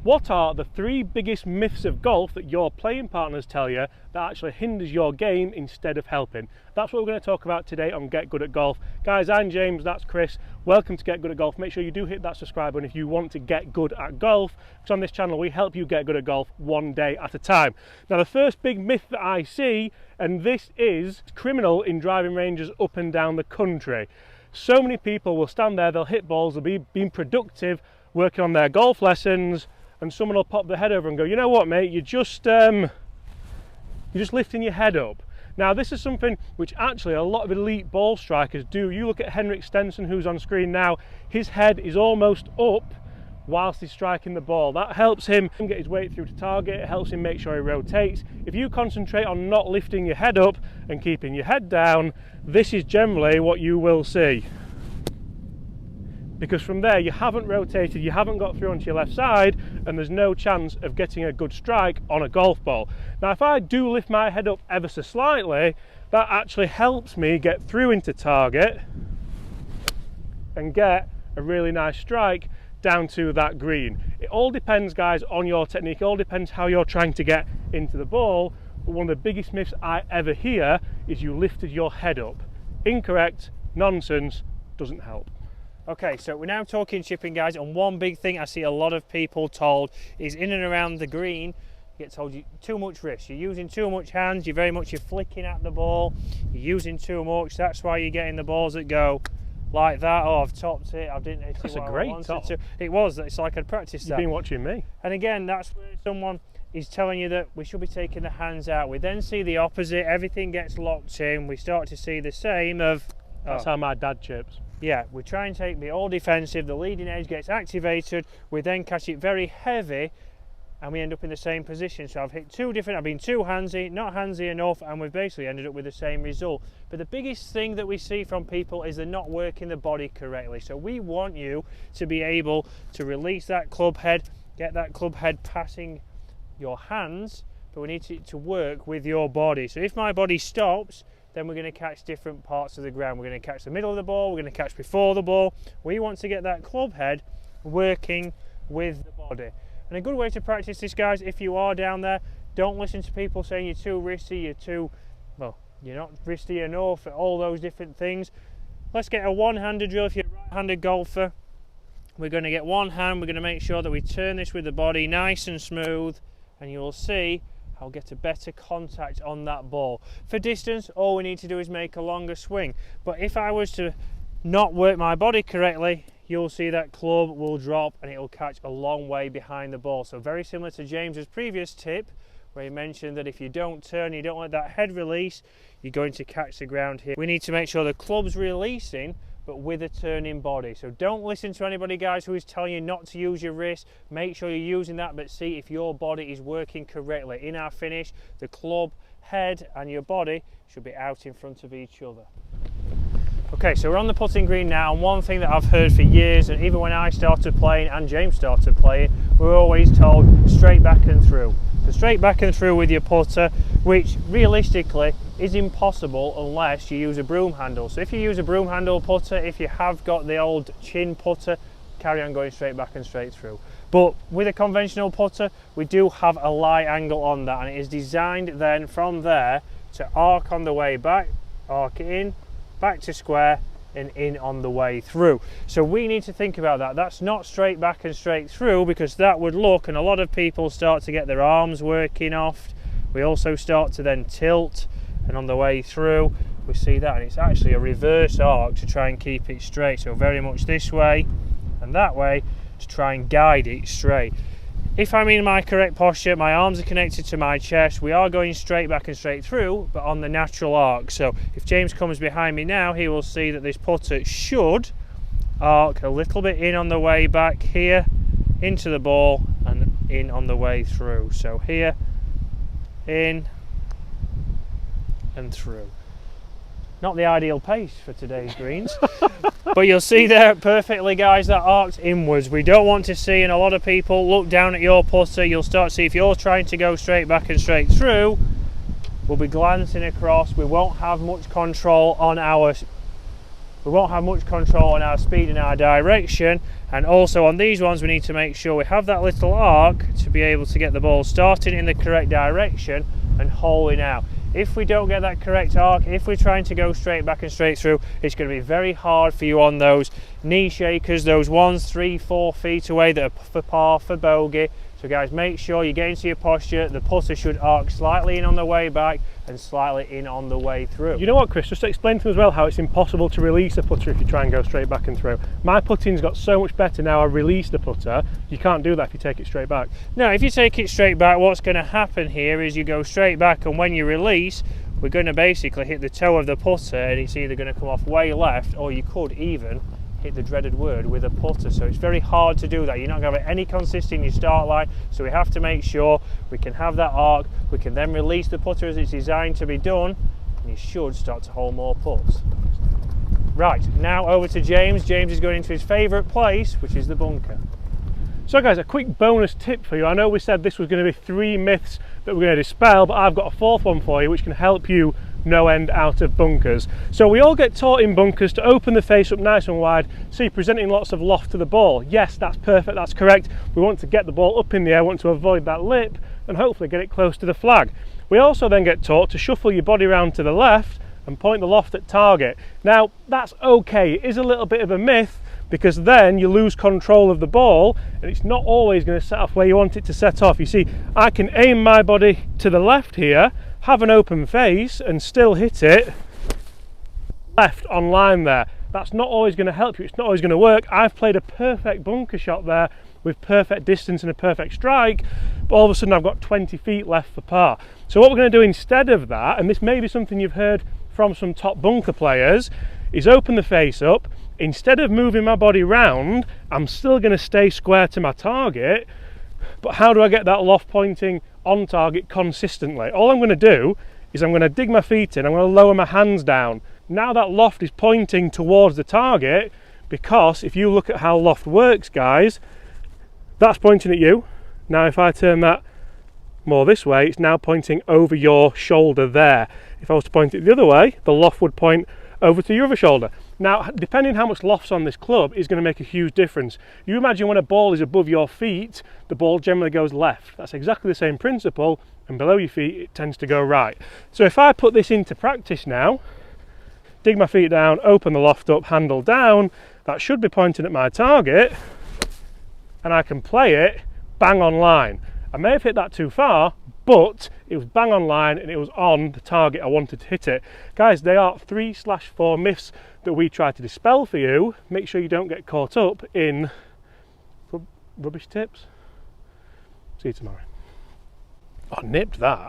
What are the 3 biggest myths of golf that your playing partners tell you that actually hinders your game instead of helping? That's what we're going to talk about today on Get Good at Golf. Guys, I'm James, that's Chris. Welcome to Get Good at Golf. Make sure you do hit that subscribe button if you want to get good at golf, because on this channel we help you get good at golf one day at a time. Now, the first big myth that I see, and this is criminal in driving ranges up and down the country. So many people will stand there, they'll hit balls, they'll be being productive, working on their golf lessons, and someone will pop their head over and go, you know what, mate, you're just lifting your head up. Now, this is something which actually a lot of elite ball strikers do. You look at Henrik Stenson, who's on screen now, his head is almost up whilst he's striking the ball. That helps him get his weight through to target, it helps him make sure he rotates. If you concentrate on not lifting your head up and keeping your head down, this is generally what you will see. Because from there you haven't rotated, you haven't got through onto your left side, and there's no chance of getting a good strike on a golf ball. Now, if I do lift my head up ever so slightly, that actually helps me get through into target and get a really nice strike down to that green. It all depends, guys, on your technique. It all depends how you're trying to get into the ball. But one of the biggest myths I ever hear is you lifted your head up. Incorrect, nonsense, doesn't help. Okay, so we're now talking chipping, guys, and one big thing I see a lot of people told is in and around the green, you get told you too much wrist, you're using too much hands, you're flicking at the ball, you're using too much, that's why you're getting the balls that go like that. Oh, I've topped it, I didn't hit it. That's a great top. It was, it's like I'd practiced that. You've been watching me. And again, that's where someone is telling you that we should be taking the hands out. We then see the opposite, everything gets locked in, we start to see the same of... That's how my dad chips. Yeah, we try and take the all defensive, the leading edge gets activated, we then catch it very heavy, and we end up in the same position. So I've hit two different, I've been too handsy, not handsy enough, and we've basically ended up with the same result. But the biggest thing that we see from people is they're not working the body correctly. So we want you to be able to release that club head, get that club head passing your hands, but we need to work with your body. So if my body stops, then we're going to catch different parts of the ground. We're going to catch the middle of the ball, we're going to catch before the ball. We want to get that club head working with the body. And a good way to practice this, guys, if you are down there, don't listen to people saying you're too wristy, you're not wristy enough, all those different things. Let's get a one-handed drill. If you're a right-handed golfer, we're going to get one hand, we're going to make sure that we turn this with the body nice and smooth, and you'll see I'll get a better contact on that ball. For distance, all we need to do is make a longer swing. But if I was to not work my body correctly, you'll see that club will drop and it'll catch a long way behind the ball. So very similar to James's previous tip, where he mentioned that if you don't turn, you don't let that head release, you're going to catch the ground here. We need to make sure the club's releasing, but with a turning body. So don't listen to anybody, guys, who is telling you not to use your wrist. Make sure you're using that, but see if your body is working correctly. In our finish, the club, head and your body should be out in front of each other. Okay, so we're on the putting green now, and one thing that I've heard for years, and even when I started playing and James started playing, we were always told straight back and through. So straight back and through with your putter, which realistically is impossible unless you use a broom handle. So if you use a broom handle putter, if you have got the old chin putter, carry on going straight back and straight through. But with a conventional putter, we do have a light angle on that, and it is designed then from there to arc on the way back, arc in, back to square, and in on the way through. So we need to think about that. That's not straight back and straight through, because that would look, and a lot of people start to get their arms working off. We also start to then tilt, and on the way through we see that, and it's actually a reverse arc to try and keep it straight. So very much this way and that way to try and guide it straight. If I'm in my correct posture, my arms are connected to my chest, we are going straight back and straight through, but on the natural arc. So if James comes behind me now, he will see that this putter should arc a little bit in on the way back here, into the ball, and in on the way through. So here, in, and through. Not the ideal pace for today's greens, but you'll see there perfectly, guys, that arcs inwards. We don't want to see, and a lot of people look down at your putter, you'll start to see if you're trying to go straight back and straight through, we'll be glancing across, we won't have much control on our we won't have much control on our speed and our direction. And also on these ones we need to make sure we have that little arc to be able to get the ball starting in the correct direction and holing out. If we don't get that correct arc, if we're trying to go straight back and straight through, it's going to be very hard for you on those knee shakers, those 1, 3, 4 feet away that are for par, for bogey. So guys, make sure you get into your posture. The putter should arc slightly in on the way back and slightly in on the way through. You know what, Chris, just to explain to them as well how it's impossible to release a putter if you try and go straight back and through. My putting's got so much better now I release the putter. You can't do that if you take it straight back. Now, if you take it straight back, what's going to happen here is you go straight back, and when you release, we're going to basically hit the toe of the putter, and it's either going to come off way left, or you could even hit the dreaded word with a putter. So it's very hard to do that. You're not going to have any consistency in your start line, so we have to make sure we can have that arc. We can then release the putter as it's designed to be done, and you should start to hold more putts. Right, now over to James. James is going into his favourite place, which is the bunker. So guys, a quick bonus tip for you. I know we said this was going to be 3 myths that we're going to dispel, but I've got a 4th one for you which can help you no end out of bunkers. So we all get taught in bunkers to open the face up nice and wide so you're presenting lots of loft to the ball. Yes, that's perfect, that's correct. We want to get the ball up in the air, want to avoid that lip and hopefully get it close to the flag. We also then get taught to shuffle your body around to the left and point the loft at target. Now that's okay, it is a little bit of a myth because then you lose control of the ball and it's not always going to set off where you want it to set off. You see, I can aim my body to the left here, have an open face and still hit it left on line there. That's not always going to help you, it's not always going to work. I've played a perfect bunker shot there with perfect distance and a perfect strike, but all of a sudden I've got 20 feet left for par. So what we're going to do instead of that, and this may be something you've heard from some top bunker players, is open the face up. Instead of moving my body round, I'm still going to stay square to my target, but how do I get that loft pointing on target consistently? All I'm going to do is I'm going to dig my feet in, I'm going to lower my hands down. Now that loft is pointing towards the target, because if you look at how loft works, guys, that's pointing at you. Now if I turn that more this way, it's now pointing over your shoulder there. If I was to point it the other way, the loft would point over to your other shoulder. Now, depending how much loft's on this club is going to make a huge difference. You imagine when a ball is above your feet, the ball generally goes left. That's exactly the same principle, and below your feet it tends to go right. So if I put this into practice now, dig my feet down, open the loft up, handle down, that should be pointing at my target, and I can play it bang on line. I may have hit that too far, but it was bang on line and it was on the target I wanted to hit it. Guys, they are 3/4 myths that we try to dispel for you. Make sure you don't get caught up in rubbish tips. See you tomorrow. I nipped that.